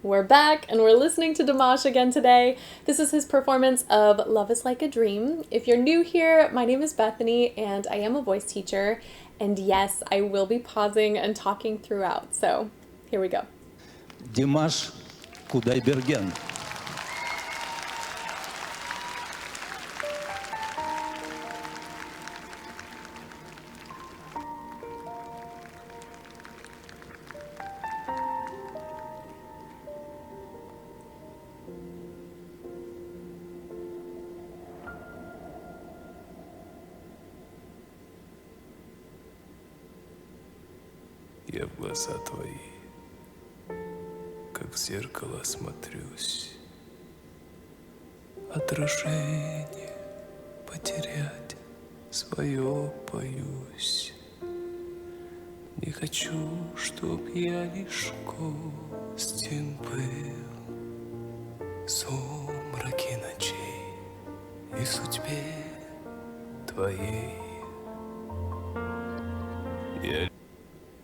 We're back and we're listening to Dimash again today. This is his performance of Love is Like a Dream. If you're new here, my name is Bethany and I am a voice teacher. And yes, I will be pausing and talking throughout. So here we go. Димаш Кудайберген. Я в глаза твои, как в зеркало смотрюсь. Отражение потерять свое боюсь. Не хочу, чтоб я лишь гостем был в сумраке ночей и в судьбе твоей.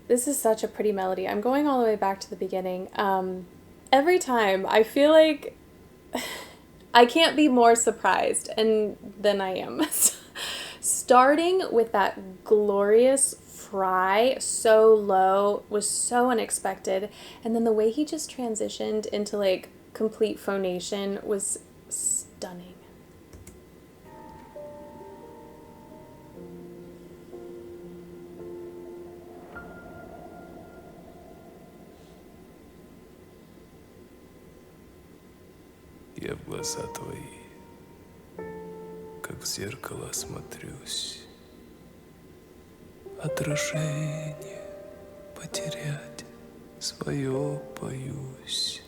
This is such a pretty melody. I'm going all the way back to the beginning. Every time I feel like I can't be more surprised than I am. Starting with that glorious fry so low was so unexpected. And then the way he just transitioned into like complete phonation was stunning. Я в глаза твои, как в зеркало смотрюсь. Отражение потерять свое боюсь.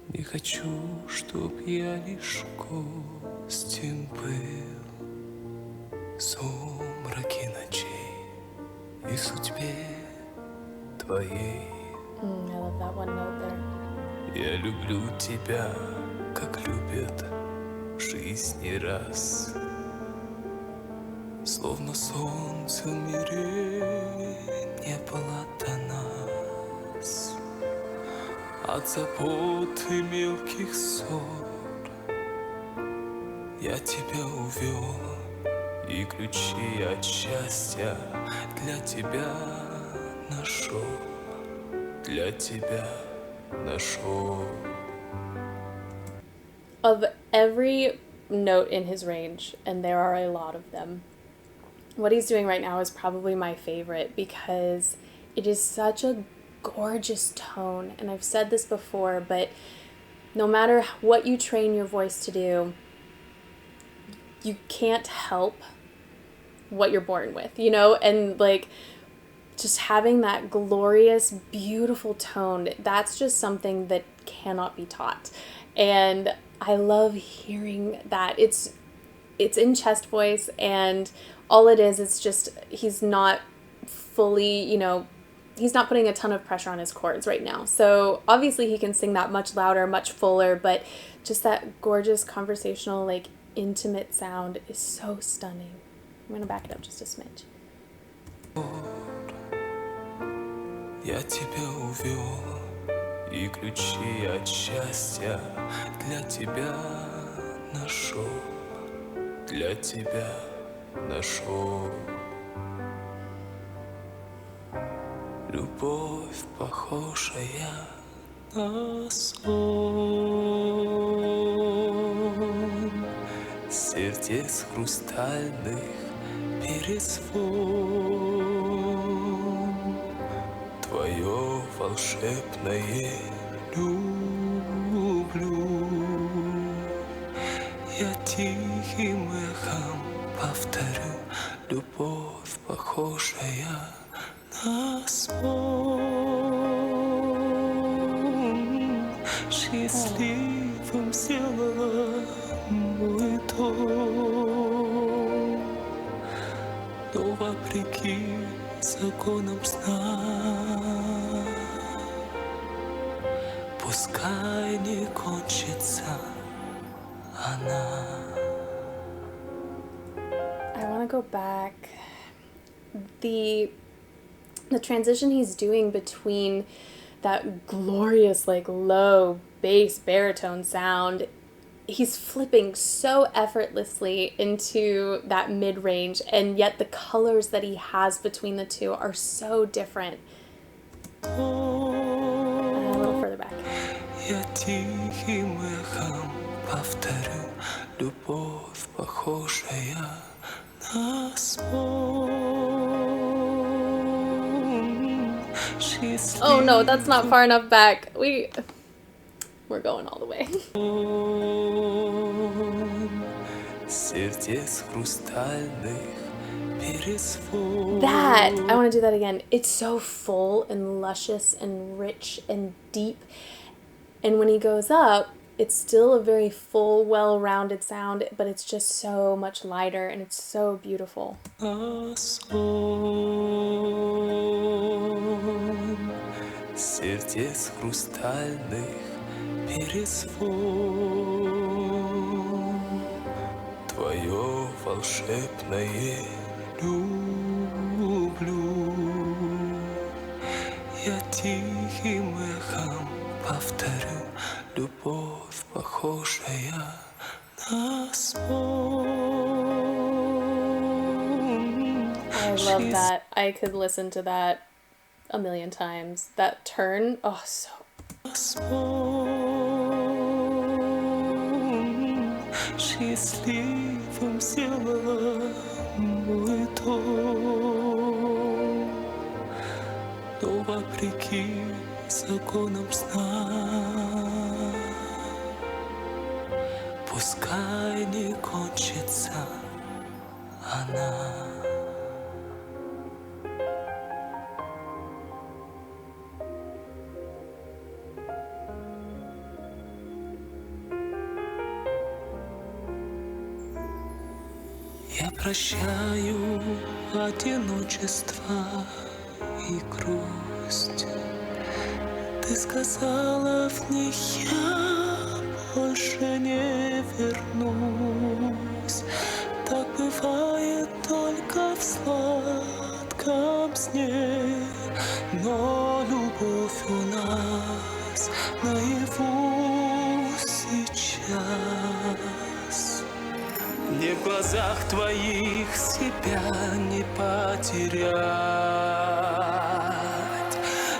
Не хочу, чтоб я лишь гостем был в сумраке ночей и в судьбе твоей. I love that one note there. Я люблю тебя, как любят в жизни раз. Словно солнце в мире не было до нас. От забот и мелких ссор я тебя увел, и ключи от счастья для тебя нашел, для тебя нашел. Of every note in his range, and there are a lot of them, what he's doing right now is probably my favorite because it is such a gorgeous tone. And I've said this before, but no matter what you train your voice to do, you can't help what you're born with, you know? And like just having that glorious, beautiful tone, that's just something that cannot be taught. And I love hearing that. It's in chest voice, and all it is, it's just, he's not fully, you know, he's not putting a ton of pressure on his chords right now. So obviously he can sing that much louder, much fuller, but just that gorgeous conversational, like intimate sound is so stunning. I'm gonna back it up just a smidge. Я тебя увел, и ключи от счастья для тебя нашел, для тебя нашел. Любовь, похожая на сон, сердец хрустальных перезвон. Твое волшебное люблю, я тихим эхом повторю. Любовь, похожая на сон, счастливым сделала мой дом. Но вопреки законам сна, пускай не кончится она. I want to go back. The transition he's doing between that glorious, like, low bass baritone sound, he's flipping so effortlessly into that mid-range, and yet the colors that he has between the two are so different. A little further back. Я тихим эхом повторю, любовь, похожая на сон. Oh no, that's not far enough back. We're going all the way. Сердец хрустальных пересвод. That, I want to do that again. It's so full and luscious and rich and deep. And when he goes up, it's still a very full, well-rounded sound, but it's just so much lighter and it's so beautiful. Сердец хрустальных пересвод. Твое волшебное люблю. Я тихим эхом повторю, любовь, похожая на сон. I love that. I could listen to that a million times. That turn, oh, so. Счастливым сделала мой дом, но вопреки законам сна. Пускай не кончится она. Я прощаю одиночество и грусть. Ты сказала в них, я больше не вернусь. Так бывает только в сладком сне, но любовь у нас наяву сейчас. Мне в глазах твоих себя не потерять.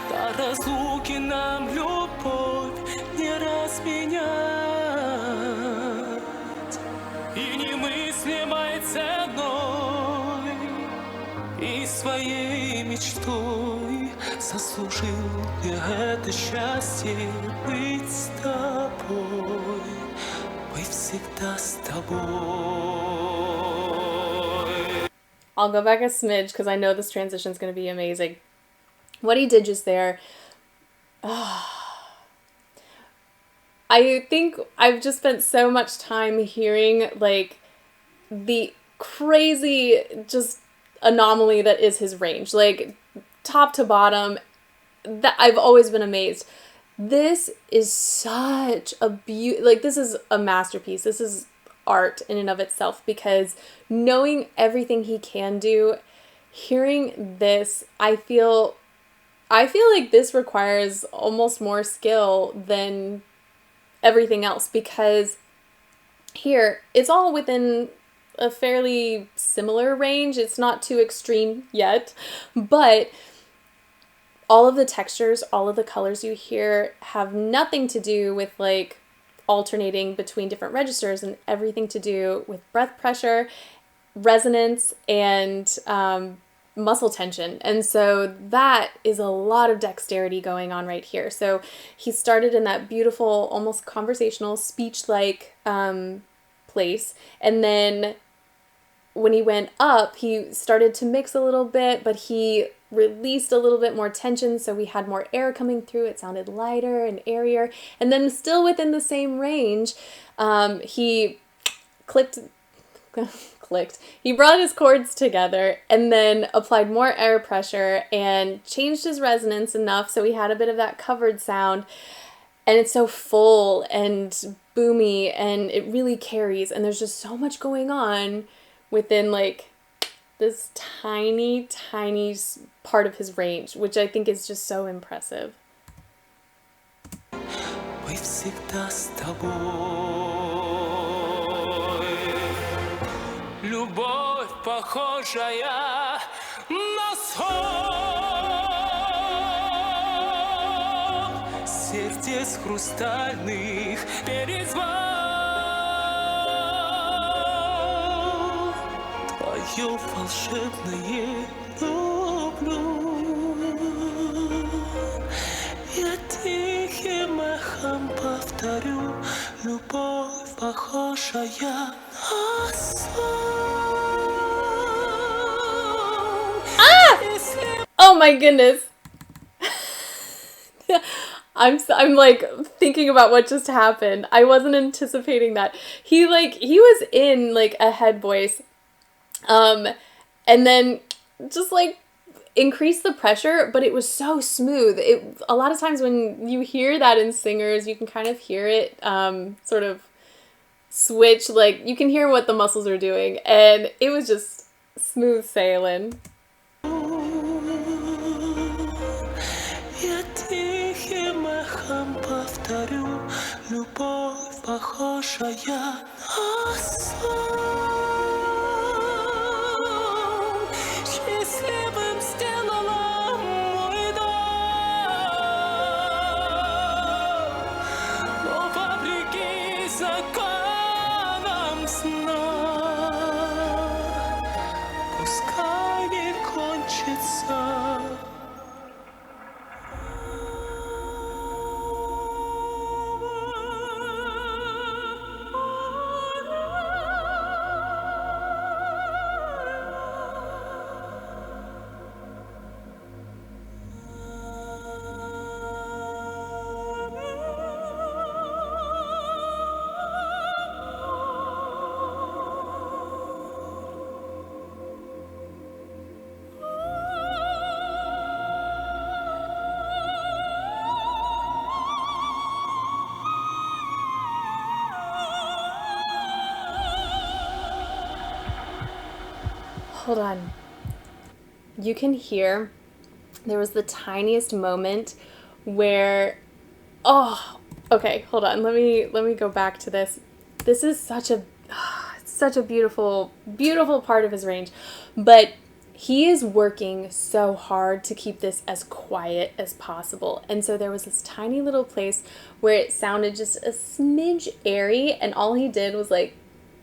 До разлуки нам любовь не разменять. И немыслимой ценой, и своей мечтой заслужил я это счастье быть с тобой. Быть всегда с тобой. I'll go back a smidge because I know this transition is going to be amazing. What he did just there, I think I've just spent so much time hearing like the crazy just anomaly that is his range, like top to bottom. That I've always been amazed. This is such a like this is a masterpiece. This is art in and of itself, because knowing everything he can do, hearing this, I feel like this requires almost more skill than everything else, because here it's all within a fairly similar range. It's not too extreme yet, but all of the textures, all of the colors you hear have nothing to do with like alternating between different registers, and everything to do with breath pressure, resonance, and muscle tension. And so that is a lot of dexterity going on right here. So he started in that beautiful, almost conversational, speech-like place, and then when he went up, he started to mix a little bit, but he released a little bit more tension, so we had more air coming through. It sounded lighter and airier, and then still within the same range, he clicked. He brought his chords together and then applied more air pressure and changed his resonance enough so he had a bit of that covered sound, and it's so full and boomy, and it really carries, and there's just so much going on within like this tiny part of his range, which I think is just so impressive. быть всегда с тобой. Любовь, похожая на сон, сердец хрустальных перезвон. Твое волшебное люблю. Я тихим эхом повторю, любовь, похожая на сон. Oh my goodness. I'm like thinking about what just happened. I wasn't anticipating that. He was in like a head voice. And then just like increase the pressure, but it was so smooth. A lot of times when you hear that in singers, you can kind of hear it sort of switch, like you can hear what the muscles are doing, and it was just smooth sailing. Я тихим эхом повторю, любовь, похожая на сон. Счастливым сделала мой дом, но вопреки законам сна, пускай не кончится. Hold on. You can hear there was the tiniest moment where, oh, okay, hold on. Let me go back to this. This is such a beautiful, beautiful part of his range, but he is working so hard to keep this as quiet as possible. And so there was this tiny little place where it sounded just a smidge airy, and all he did was like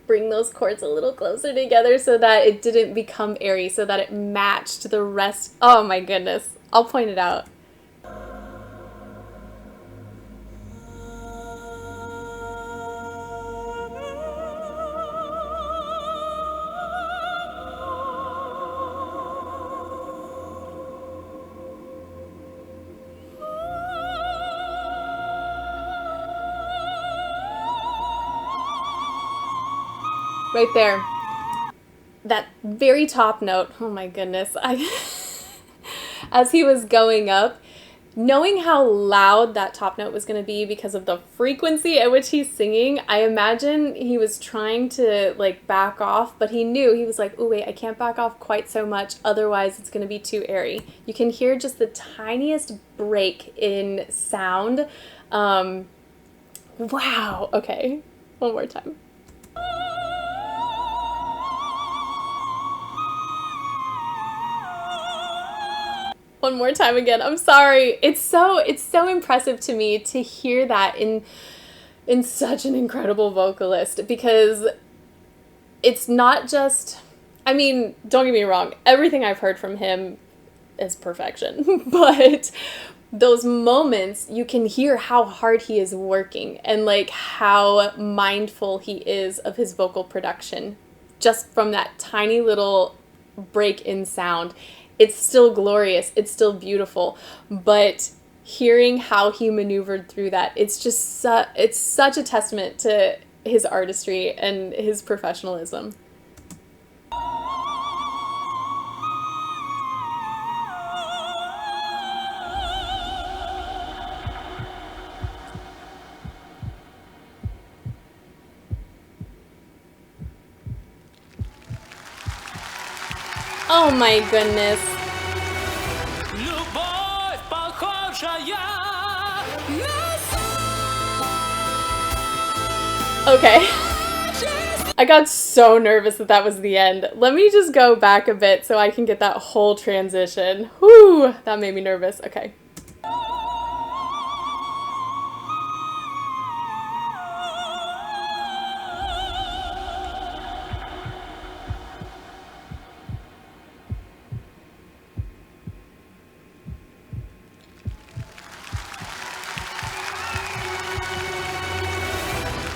bring those chords a little closer together so that it didn't become airy, so that it matched the rest. Oh my goodness. I'll point it out. Right there. That very top note. Oh my goodness. As he was going up, knowing how loud that top note was going to be because of the frequency at which he's singing, I imagine he was trying to like back off, but he knew, he was like, oh wait, I can't back off quite so much, otherwise it's going to be too airy. You can hear just the tiniest break in sound. Wow. Okay. One more time. One more time again. I'm sorry. It's so impressive to me to hear that in such an incredible vocalist, because it's not just, I mean, don't get me wrong, everything I've heard from him is perfection, but those moments you can hear how hard he is working and like how mindful he is of his vocal production just from that tiny little break in sound. It's still glorious, it's still beautiful, but hearing how he maneuvered through that, it's just it's such a testament to his artistry and his professionalism. Oh my goodness. Любовь, похожая на сон. Okay. I got so nervous that that was the end. Let me just go back a bit so I can get that whole transition. Whew, that made me nervous. Okay.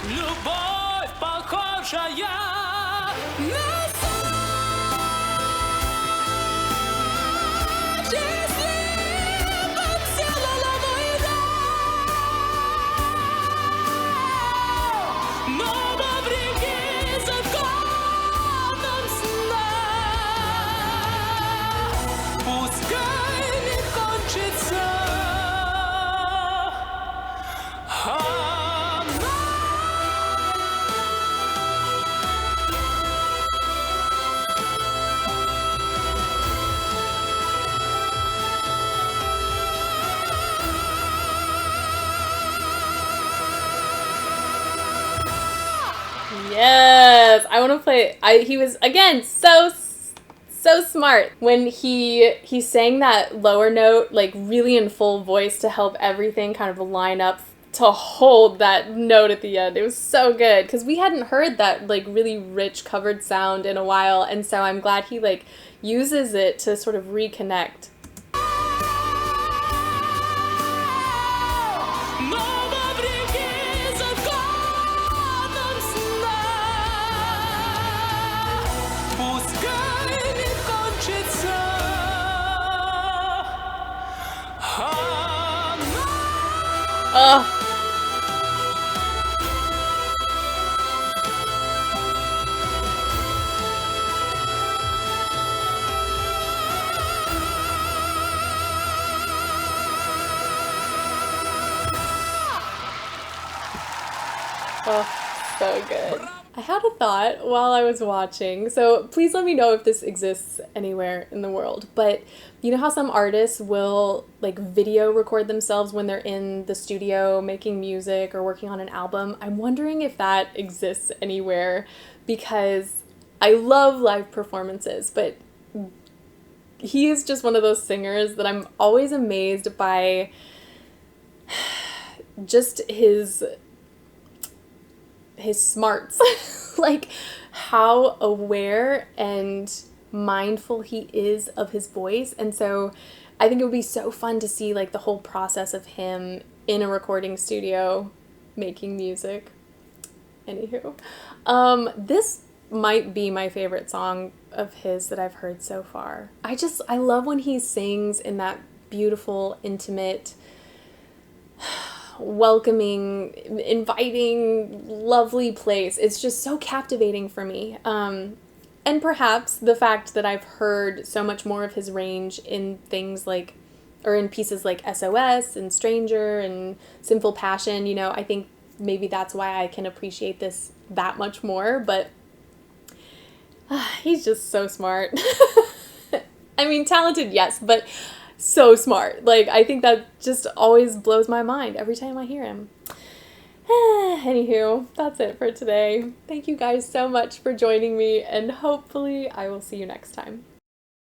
Любовь, похожая на сон, счастливым сделала война. Но вопреки законам сна, пускай не кончится она. Yes, I want to play. He was again so smart when he sang that lower note like really in full voice to help everything kind of line up to hold that note at the end. It was so good because we hadn't heard that like really rich covered sound in a while, and so I'm glad he like uses it to sort of reconnect. Но вопреки законам сна, пускай не кончится она. Oh. Oh, so good. I had a thought while I was watching, so please let me know if this exists anywhere in the world. But you know how some artists will like video record themselves when they're in the studio making music or working on an album? I'm wondering if that exists anywhere because I love live performances, but he is just one of those singers that I'm always amazed by just his smarts, like how aware and mindful he is of his voice. And so I think it would be so fun to see like the whole process of him in a recording studio making music. Anywho, this might be my favorite song of his that I've heard so far. I love when he sings in that beautiful, intimate, welcoming, inviting, lovely place. It's just so captivating for me. And perhaps the fact that I've heard so much more of his range in things like, or in pieces like SOS and Stranger and Sinful Passion, you know, I think maybe that's why I can appreciate this that much more, but he's just so smart. I mean, talented, yes, but so smart. Like, I think that just always blows my mind every time I hear him. Anywho, that's it for today. Thank you guys so much for joining me, and hopefully I will see you next time.